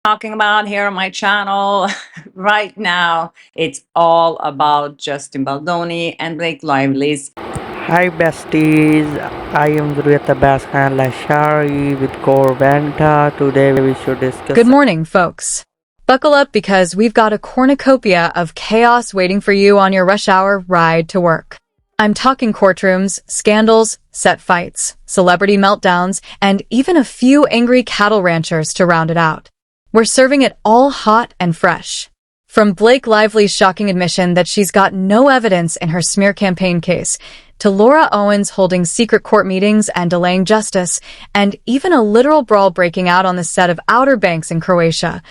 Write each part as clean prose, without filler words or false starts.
Talking about here on my channel right now. It's all about Justin Baldoni and Blake Lively's. Hi besties, I am Zuriyata Bashan Lashari with Corventa. Today we should discuss. Good morning, folks. Buckle up because we've got a cornucopia of chaos waiting for you on your rush hour ride to work. I'm talking courtrooms, scandals, set fights, celebrity meltdowns, and even a few angry cattle ranchers to round it out. We're serving it all hot and fresh. From Blake Lively's shocking admission that she's got no evidence in her smear campaign case, to Laura Owens holding secret court meetings and delaying justice, and even a literal brawl breaking out on the set of Outer Banks in Croatia.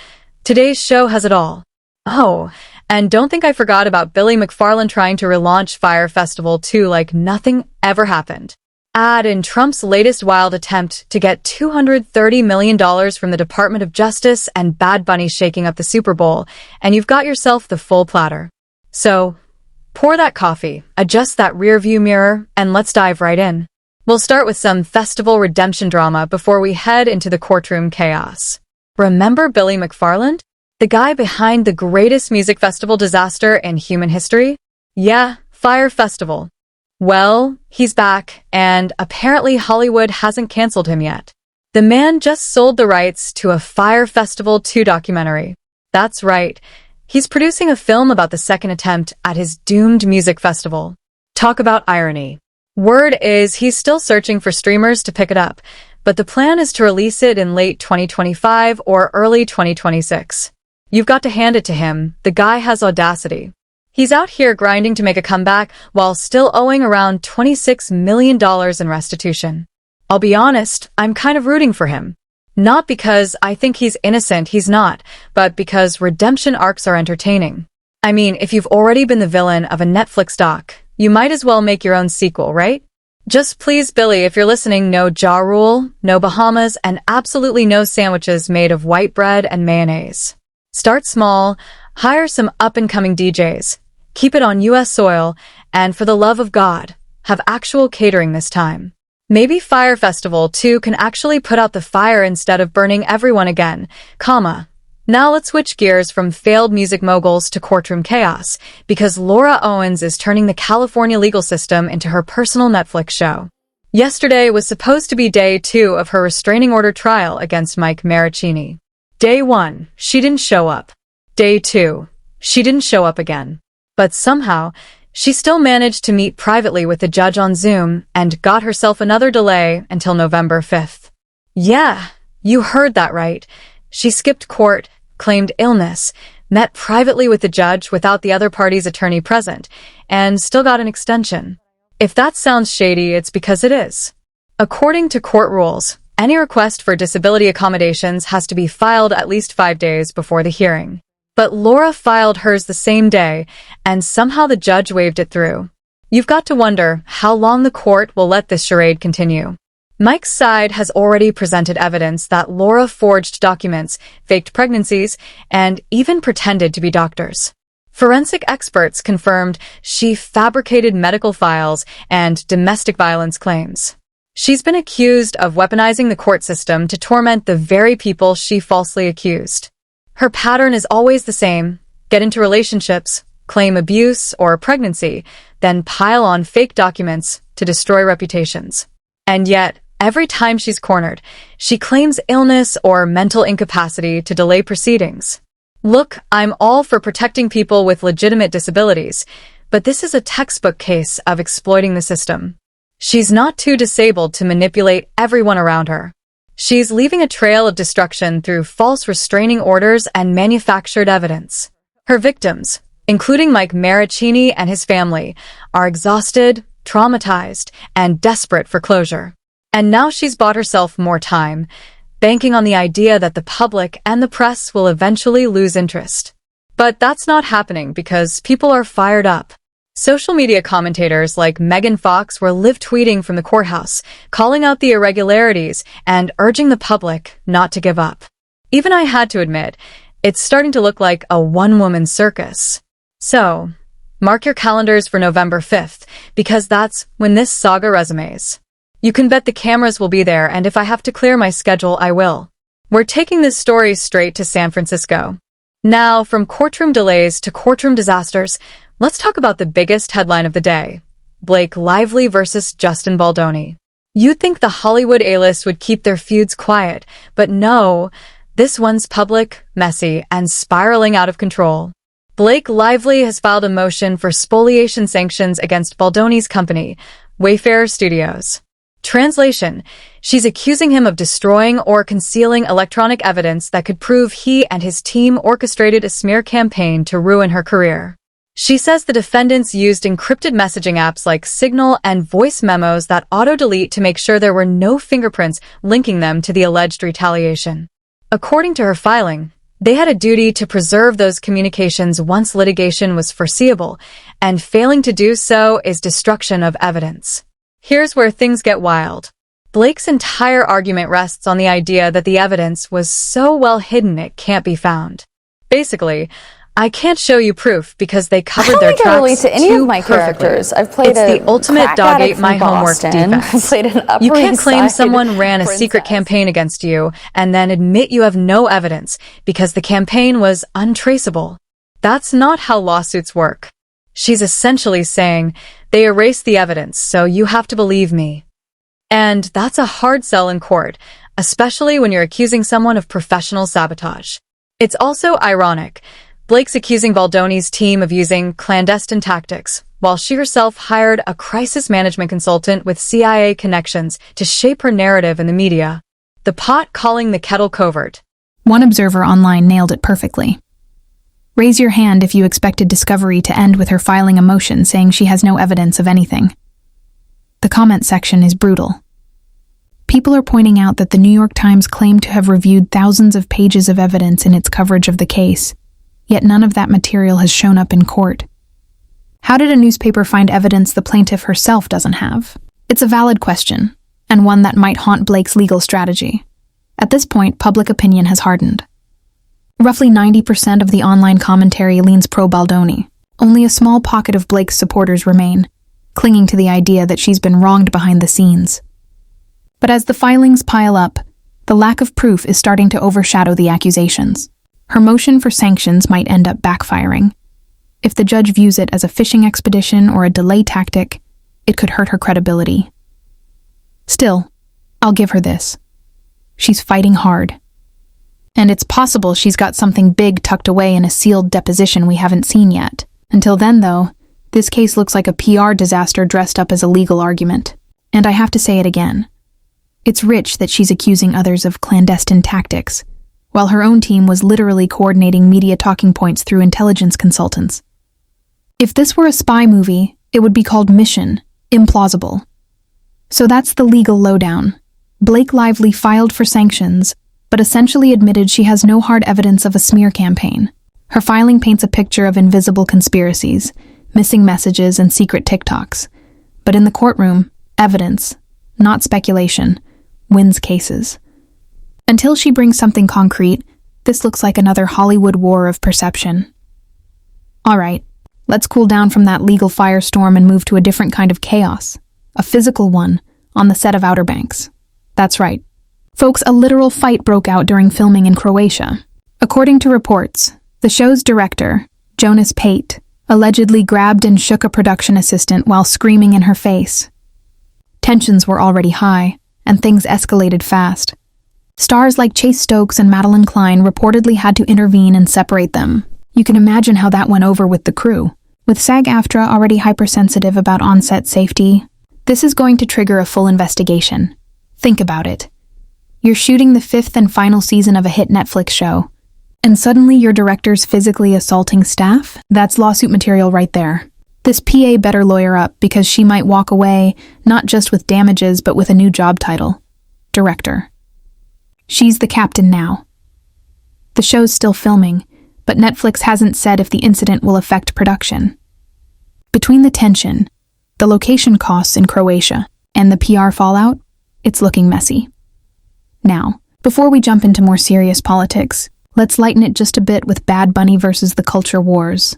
Today's show has it all. Oh, and don't think I forgot about Billy McFarland trying to relaunch Fyre Festival 2 like nothing ever happened. Add in Trump's latest wild attempt to get $230 million from the Department of Justice and Bad Bunny shaking up the Super Bowl, and you've got yourself the full platter. So, pour that coffee, adjust that rearview mirror, and let's dive right in. We'll start with some festival redemption drama before we head into the courtroom chaos. Remember Billy McFarland? The guy behind the greatest music festival disaster in human history? Yeah, Fyre Festival. Well, he's back, and apparently Hollywood hasn't canceled him yet. The man just sold the rights to a Fyre Festival 2 documentary. That's right. He's producing a film about the second attempt at his doomed music festival. Talk about irony. Word is he's still searching for streamers to pick it up, but the plan is to release it in late 2025 or early 2026. You've got to hand it to him. The guy has audacity. He's out here grinding to make a comeback while still owing around $26 million in restitution. I'll be honest, I'm kind of rooting for him. Not because I think he's innocent, he's not, but because redemption arcs are entertaining. I mean, if you've already been the villain of a Netflix doc, you might as well make your own sequel, right? Just please, Billy, if you're listening, no Ja Rule, no Bahamas, and absolutely no sandwiches made of white bread and mayonnaise. Start small, hire some up-and-coming DJs, keep it on U.S. soil, and for the love of God, have actual catering this time. Maybe Fyre Festival 2 can actually put out the fire instead of burning everyone again, comma. Now let's switch gears from failed music moguls to courtroom chaos, because Laura Owens is turning the California legal system into her personal Netflix show. Yesterday was supposed to be day 2 of her restraining order trial against Mike Maricini. Day 1, she didn't show up. Day 2, she didn't show up again. But somehow, she still managed to meet privately with the judge on Zoom and got herself another delay until November 5th. Yeah, you heard that right. She skipped court, claimed illness, met privately with the judge without the other party's attorney present, and still got an extension. If that sounds shady, it's because it is. According to court rules, any request for disability accommodations has to be filed at least 5 days before the hearing. But Laura filed hers the same day, and somehow the judge waved it through. You've got to wonder how long the court will let this charade continue. Mike's side has already presented evidence that Laura forged documents, faked pregnancies, and even pretended to be doctors. Forensic experts confirmed she fabricated medical files and domestic violence claims. She's been accused of weaponizing the court system to torment the very people she falsely accused. Her pattern is always the same: get into relationships, claim abuse or pregnancy, then pile on fake documents to destroy reputations. And yet, every time she's cornered, she claims illness or mental incapacity to delay proceedings. Look, I'm all for protecting people with legitimate disabilities, but this is a textbook case of exploiting the system. She's not too disabled to manipulate everyone around her. She's leaving a trail of destruction through false restraining orders and manufactured evidence. Her victims, including Mike Maricini and his family, are exhausted, traumatized, and desperate for closure. And now she's bought herself more time, banking on the idea that the public and the press will eventually lose interest. But that's not happening because people are fired up. Social media commentators like Megan Fox were live tweeting from the courthouse, calling out the irregularities and urging the public not to give up. Even I had to admit, it's starting to look like a one-woman circus. So, mark your calendars for November 5th, because that's when this saga resumes. You can bet the cameras will be there, and if I have to clear my schedule, I will. We're taking this story straight to San Francisco. Now, from courtroom delays to courtroom disasters, let's talk about the biggest headline of the day. Blake Lively versus Justin Baldoni. You'd think the Hollywood A-list would keep their feuds quiet, but no, this one's public, messy, and spiraling out of control. Blake Lively has filed a motion for spoliation sanctions against Baldoni's company, Wayfarer Studios. Translation: she's accusing him of destroying or concealing electronic evidence that could prove he and his team orchestrated a smear campaign to ruin her career. She says the defendants used encrypted messaging apps like Signal and voice memos that auto-delete to make sure there were no fingerprints linking them to the alleged retaliation. According to her filing, they had a duty to preserve those communications once litigation was foreseeable, and failing to do so is destruction of evidence. Here's where things get wild. Blake's entire argument rests on the idea that the evidence was so well hidden it can't be found. Basically, I can't show you proof because they covered their tracks I don't think I relate to any of my perfectly. characters. I've played It's the ultimate dog ate my homework defense. I've played an Upper You can't East claim Side someone ran a secret princess. campaign against you and then admit you have no evidence because the campaign was untraceable. That's not how lawsuits work. She's essentially saying, they erased the evidence, so you have to believe me. And that's a hard sell in court, especially when you're accusing someone of professional sabotage. It's also ironic. Blake's accusing Baldoni's team of using clandestine tactics, while she herself hired a crisis management consultant with CIA connections to shape her narrative in the media. The pot calling the kettle covert. One observer online nailed it perfectly. Raise your hand if you expected Discovery to end with her filing a motion saying she has no evidence of anything. The comment section is brutal. People are pointing out that the New York Times claimed to have reviewed thousands of pages of evidence in its coverage of the case, yet none of that material has shown up in court. How did a newspaper find evidence the plaintiff herself doesn't have? It's a valid question, and one that might haunt Blake's legal strategy. At this point, public opinion has hardened. Roughly 90% of the online commentary leans pro-Baldoni. Only a small pocket of Blake's supporters remain, clinging to the idea that she's been wronged behind the scenes. But as the filings pile up, the lack of proof is starting to overshadow the accusations. Her motion for sanctions might end up backfiring. If the judge views it as a fishing expedition or a delay tactic, it could hurt her credibility. Still, I'll give her this. She's fighting hard. And it's possible she's got something big tucked away in a sealed deposition we haven't seen yet. Until then, though, this case looks like a PR disaster dressed up as a legal argument. And I have to say it again. It's rich that she's accusing others of clandestine tactics, while her own team was literally coordinating media talking points through intelligence consultants. If this were a spy movie, it would be called Mission: Implausible. So that's the legal lowdown. Blake Lively filed for sanctions, but essentially admitted she has no hard evidence of a smear campaign. Her filing paints a picture of invisible conspiracies, missing messages, and secret TikToks. But in the courtroom, evidence, not speculation, wins cases. Until she brings something concrete, this looks like another Hollywood war of perception. All right, let's cool down from that legal firestorm and move to a different kind of chaos, a physical one, on the set of Outer Banks. That's right. Folks, a literal fight broke out during filming in Croatia. According to reports, the show's director, Jonas Pate, allegedly grabbed and shook a production assistant while screaming in her face. Tensions were already high, and things escalated fast. Stars like Chase Stokes and Madeline Klein reportedly had to intervene and separate them. You can imagine how that went over with the crew. With SAG-AFTRA already hypersensitive about on-set safety, this is going to trigger a full investigation. Think about it. You're shooting the 5th and final season of a hit Netflix show, and suddenly your director's physically assaulting staff? That's lawsuit material right there. This PA better lawyer up because she might walk away not just with damages but with a new job title: director. She's the captain now. The show's still filming, but Netflix hasn't said if the incident will affect production. Between the tension, the location costs in Croatia, and the PR fallout, it's looking messy. Now, before we jump into more serious politics, let's lighten it just a bit with Bad Bunny versus the culture wars.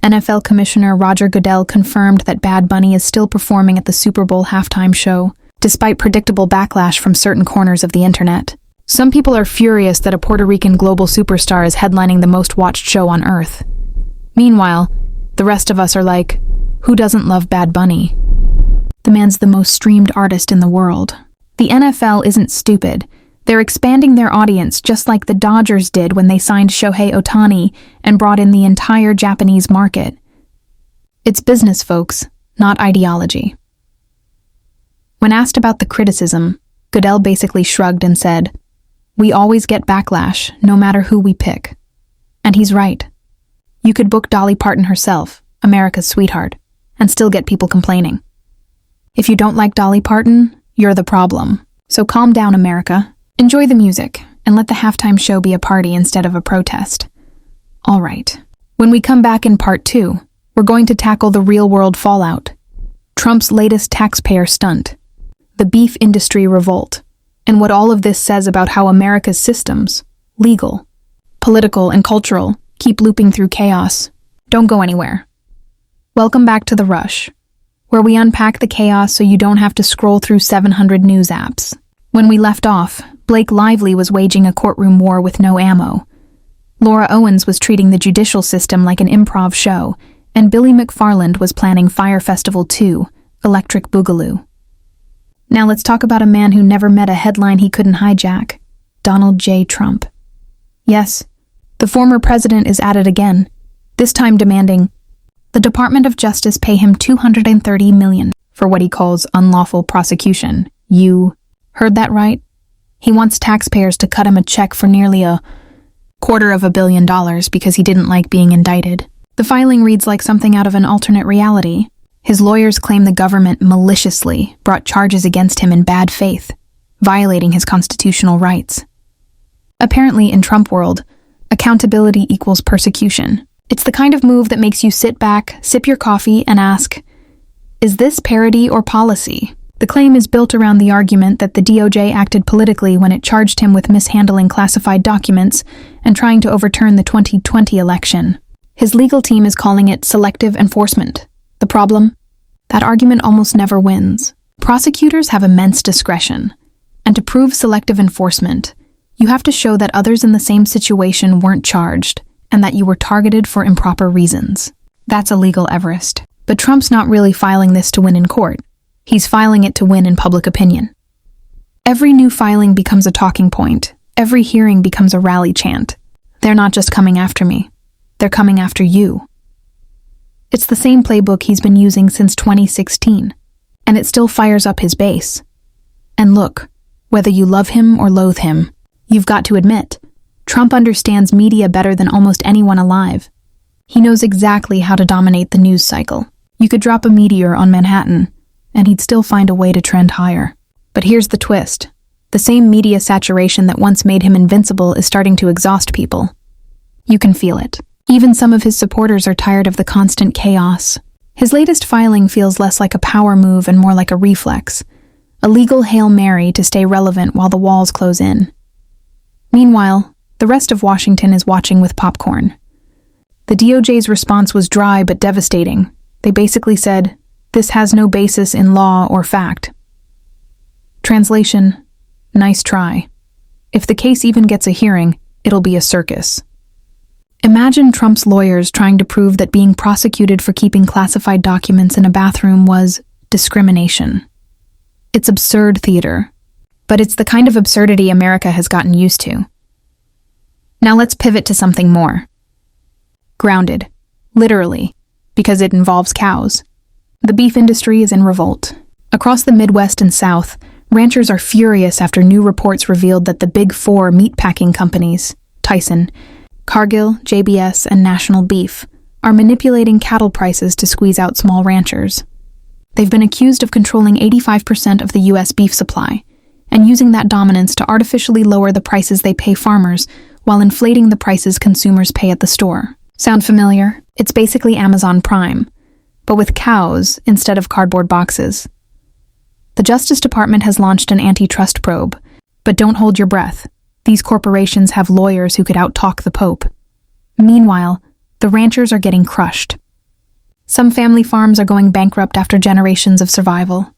NFL Commissioner Roger Goodell confirmed that Bad Bunny is still performing at the Super Bowl halftime show, despite predictable backlash from certain corners of the internet. Some people are furious that a Puerto Rican global superstar is headlining the most watched show on Earth. Meanwhile, the rest of us are like, who doesn't love Bad Bunny? The man's the most streamed artist in the world. The NFL isn't stupid. They're expanding their audience just like the Dodgers did when they signed Shohei Ohtani and brought in the entire Japanese market. It's business, folks, not ideology. When asked about the criticism, Goodell basically shrugged and said, "We always get backlash, no matter who we pick." And he's right. You could book Dolly Parton herself, America's sweetheart, and still get people complaining. If you don't like Dolly Parton, you're the problem. So calm down, America. Enjoy the music, and let the halftime show be a party instead of a protest. All right. When we come back in part 2, we're going to tackle the real-world fallout, Trump's latest taxpayer stunt, the beef industry revolt, and what all of this says about how America's systems, legal, political, and cultural, keep looping through chaos. Don't go anywhere. Welcome back to The Rush, where we unpack the chaos so you don't have to scroll through 700 news apps. When we left off, Blake Lively was waging a courtroom war with no ammo. Laura Owens was treating the judicial system like an improv show, and Billy McFarland was planning Fire Festival 2, Electric Boogaloo. Now let's talk about a man who never met a headline he couldn't hijack, Donald J. Trump. Yes, the former president is at it again, this time demanding the Department of Justice pay him $230 million for what he calls unlawful prosecution. You heard that right? He wants taxpayers to cut him a check for nearly $250 million because he didn't like being indicted. The filing reads like something out of an alternate reality. His lawyers claim the government maliciously brought charges against him in bad faith, violating his constitutional rights. Apparently, in Trump world, accountability equals persecution. It's the kind of move that makes you sit back, sip your coffee, and ask, is this parody or policy? The claim is built around the argument that the DOJ acted politically when it charged him with mishandling classified documents and trying to overturn the 2020 election. His legal team is calling it selective enforcement. The problem? That argument almost never wins. Prosecutors have immense discretion, and to prove selective enforcement, you have to show that others in the same situation weren't charged and that you were targeted for improper reasons. That's a legal Everest. But Trump's not really filing this to win in court. He's filing it to win in public opinion. Every new filing becomes a talking point. Every hearing becomes a rally chant. They're not just coming after me. They're coming after you. It's the same playbook he's been using since 2016, and it still fires up his base. And look, whether you love him or loathe him, you've got to admit, Trump understands media better than almost anyone alive. He knows exactly how to dominate the news cycle. You could drop a meteor on Manhattan, and he'd still find a way to trend higher. But here's the twist. The same media saturation that once made him invincible is starting to exhaust people. You can feel it. Even some of his supporters are tired of the constant chaos. His latest filing feels less like a power move and more like a reflex, a legal Hail Mary to stay relevant while the walls close in. Meanwhile, the rest of Washington is watching with popcorn. The DOJ's response was dry but devastating. They basically said, "This has no basis in law or fact." Translation: nice try. If the case even gets a hearing, it'll be a circus. Imagine Trump's lawyers trying to prove that being prosecuted for keeping classified documents in a bathroom was discrimination. It's absurd theater, but it's the kind of absurdity America has gotten used to. Now let's pivot to something more. Grounded, literally, because it involves cows. The beef industry is in revolt. Across the Midwest and South, ranchers are furious after new reports revealed that the big four meatpacking companies, Tyson, Cargill, JBS, and National Beef, are manipulating cattle prices to squeeze out small ranchers. They've been accused of controlling 85% of the U.S. beef supply, and using that dominance to artificially lower the prices they pay farmers while inflating the prices consumers pay at the store. Sound familiar? It's basically Amazon Prime, but with cows instead of cardboard boxes. The Justice Department has launched an antitrust probe, but don't hold your breath. These corporations have lawyers who could out-talk the Pope. Meanwhile, the ranchers are getting crushed. Some family farms are going bankrupt after generations of survival.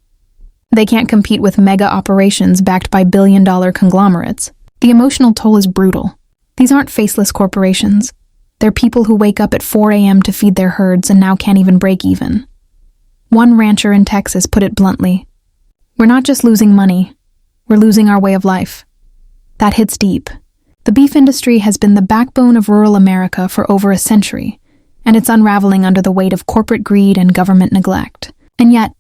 They can't compete with mega operations backed by billion-dollar conglomerates. The emotional toll is brutal. These aren't faceless corporations. They're people who wake up at 4 a.m. to feed their herds and now can't even break even. One rancher in Texas put it bluntly, "We're not just losing money, we're losing our way of life." That hits deep. The beef industry has been the backbone of rural America for over a century, and it's unraveling under the weight of corporate greed and government neglect. And yet,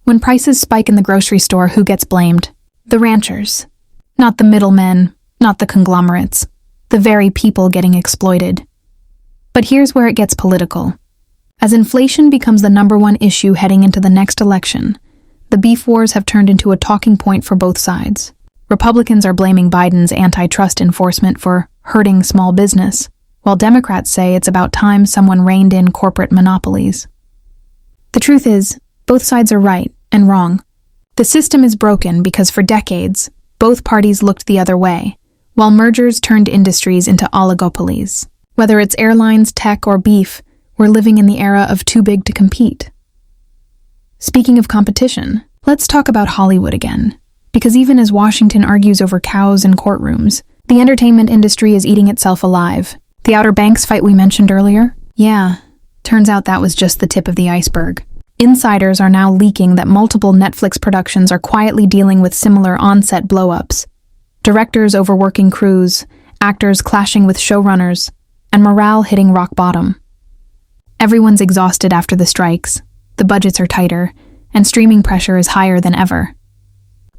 when prices spike in the grocery store, who gets blamed? The ranchers. Not the middlemen, not the conglomerates. The very people getting exploited. But here's where it gets political. As inflation becomes the #1 issue heading into the next election, the beef wars have turned into a talking point for both sides. Republicans are blaming Biden's antitrust enforcement for hurting small business, while Democrats say it's about time someone reined in corporate monopolies. The truth is, both sides are right and wrong. The system is broken because for decades, both parties looked the other way, while mergers turned industries into oligopolies. Whether it's airlines, tech, or beef, we're living in the era of too big to compete. Speaking of competition, let's talk about Hollywood again. Because even as Washington argues over cows in courtrooms, the entertainment industry is eating itself alive. The Outer Banks fight we mentioned earlier? Yeah, turns out that was just the tip of the iceberg. Insiders are now leaking that multiple Netflix productions are quietly dealing with similar on-set blow-ups. Directors overworking crews, actors clashing with showrunners, and morale hitting rock bottom. Everyone's exhausted after the strikes, the budgets are tighter, and streaming pressure is higher than ever.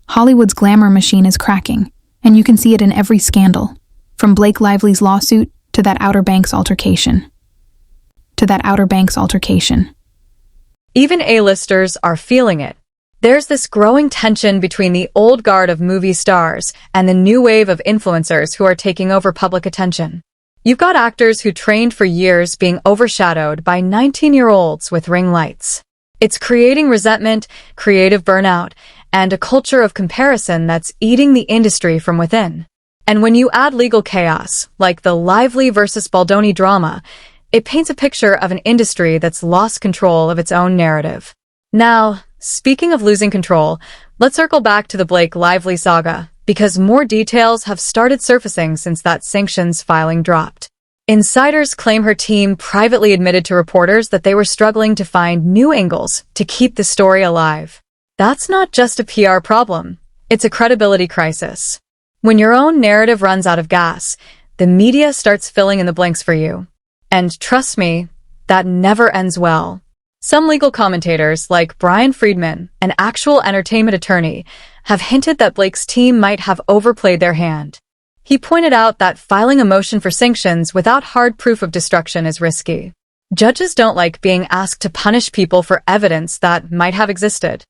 Hollywood's glamour machine is cracking, and you can see it in every scandal, from Blake Lively's lawsuit to that Outer Banks altercation. Even A-listers are feeling it. There's this growing tension between the old guard of movie stars and the new wave of influencers who are taking over public attention. You've got actors who trained for years being overshadowed by 19-year-olds with ring lights. It's creating resentment, creative burnout, and a culture of comparison that's eating the industry from within. And when you add legal chaos, like the Lively versus Baldoni drama, it paints a picture of an industry that's lost control of its own narrative. Now, speaking of losing control, let's circle back to the Blake Lively saga, because more details have started surfacing since that sanctions filing dropped. Insiders claim her team privately admitted to reporters that they were struggling to find new angles to keep the story alive. That's not just a PR problem, it's a credibility crisis. When your own narrative runs out of gas, the media starts filling in the blanks for you. And trust me, that never ends well. Some legal commentators, like Brian Friedman, an actual entertainment attorney, have hinted that Blake's team might have overplayed their hand. He pointed out that filing a motion for sanctions without hard proof of destruction is risky. Judges don't like being asked to punish people for evidence that might have existed.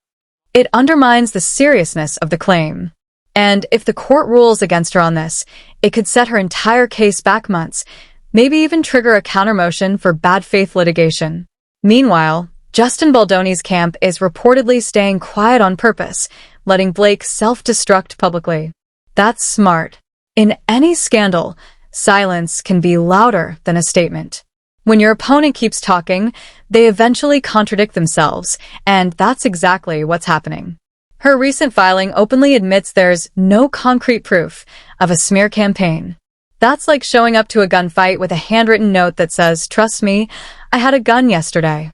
It undermines the seriousness of the claim. And if the court rules against her on this, it could set her entire case back months, maybe even trigger a countermotion for bad faith litigation. Meanwhile, Justin Baldoni's camp is reportedly staying quiet on purpose, letting Blake self-destruct publicly. That's smart. In any scandal, silence can be louder than a statement. When your opponent keeps talking, they eventually contradict themselves, and that's exactly what's happening. Her recent filing openly admits there's no concrete proof of a smear campaign. That's like showing up to a gunfight with a handwritten note that says, "Trust me, I had a gun yesterday."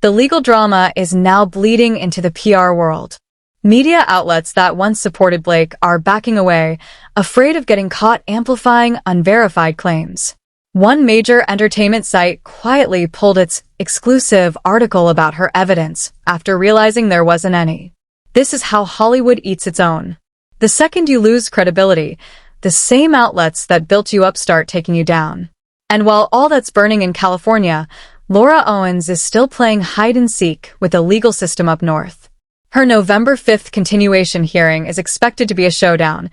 The legal drama is now bleeding into the PR world. Media outlets that once supported Blake are backing away, afraid of getting caught amplifying unverified claims. One major entertainment site quietly pulled its exclusive article about her evidence after realizing there wasn't any. This is how Hollywood eats its own. The second you lose credibility, the same outlets that built you up start taking you down. And while all that's burning in California, Laura Owens is still playing hide-and-seek with the legal system up north. Her November 5th continuation hearing is expected to be a showdown,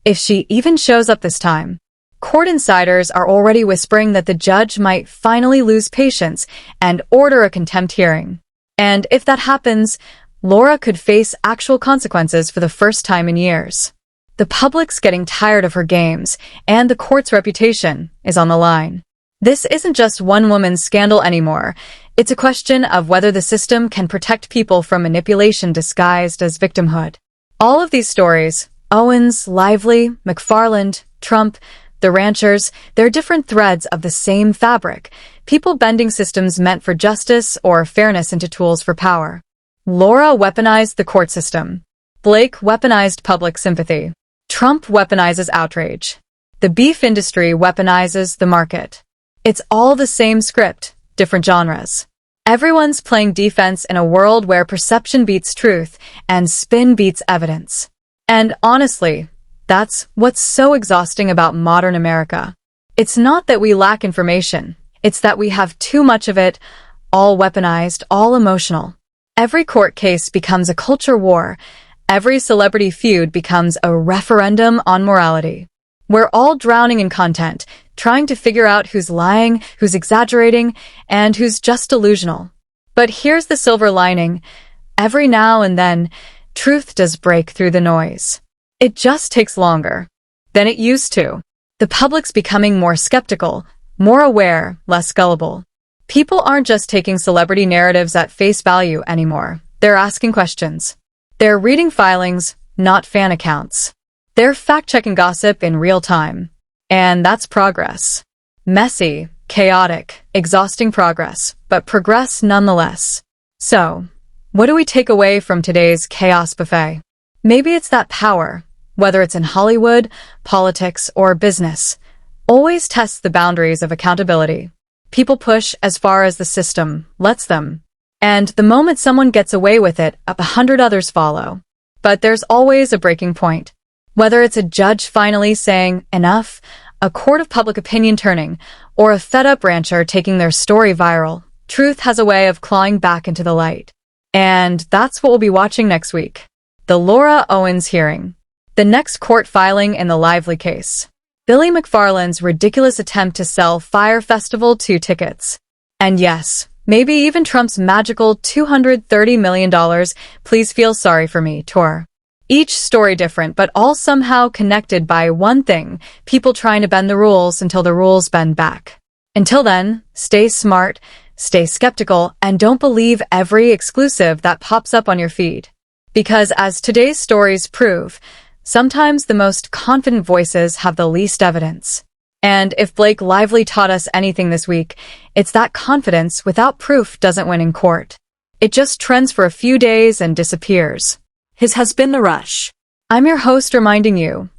if she even shows up this time. Court insiders are already whispering that the judge might finally lose patience and order a contempt hearing. And if that happens, Laura could face actual consequences for the first time in years. The public's getting tired of her games, and the court's reputation is on the line. This isn't just one woman's scandal anymore. It's a question of whether the system can protect people from manipulation disguised as victimhood. All of these stories, Owens, Lively, McFarland, Trump, the ranchers, they're different threads of the same fabric, people bending systems meant for justice or fairness into tools for power. Laura weaponized the court system. Blake weaponized public sympathy. Trump weaponizes outrage. The beef industry weaponizes the market. It's all the same script, different genres. Everyone's playing defense in a world where perception beats truth and spin beats evidence. And honestly, that's what's so exhausting about modern America. It's not that we lack information. It's that we have too much of it, all weaponized, all emotional. Every court case becomes a culture war. Every celebrity feud becomes a referendum on morality. We're all drowning in content, trying to figure out who's lying, who's exaggerating, and who's just delusional. But here's the silver lining. Every now and then, truth does break through the noise. It just takes longer than it used to. The public's becoming more skeptical, more aware, less gullible. People aren't just taking celebrity narratives at face value anymore. They're asking questions. They're reading filings, not fan accounts. They're fact-checking gossip in real time. And that's progress. Messy, chaotic, exhausting progress, but progress nonetheless. So, what do we take away from today's chaos buffet? Maybe it's that power, whether it's in Hollywood, politics, or business, always tests the boundaries of accountability. People push as far as the system lets them. And the moment someone gets away with it, 100 others follow. But there's always a breaking point. Whether it's a judge finally saying enough, a court of public opinion turning, or a fed-up rancher taking their story viral, truth has a way of clawing back into the light. And that's what we'll be watching next week. The Laura Owens hearing. The next court filing in the Lively case. Billy McFarland's ridiculous attempt to sell Fyre Festival 2 tickets. And yes, maybe even Trump's magical $230 million Please Feel Sorry for Me tour. Each story different, but all somehow connected by one thing, people trying to bend the rules until the rules bend back. Until then, stay smart, stay skeptical, and don't believe every exclusive that pops up on your feed. Because as today's stories prove, sometimes the most confident voices have the least evidence. And if Blake Lively taught us anything this week, it's that confidence without proof doesn't win in court. It just trends for a few days and disappears. His has been The Rush. I'm your host reminding you,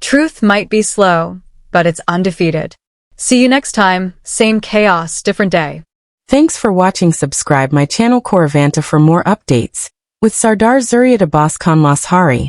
truth might be slow, but it's undefeated. See you next time, same chaos, different day. Thanks for watching. Subscribe my channel Coravanta for more updates. With Sardar Zuriat Abbas Khan Lashari.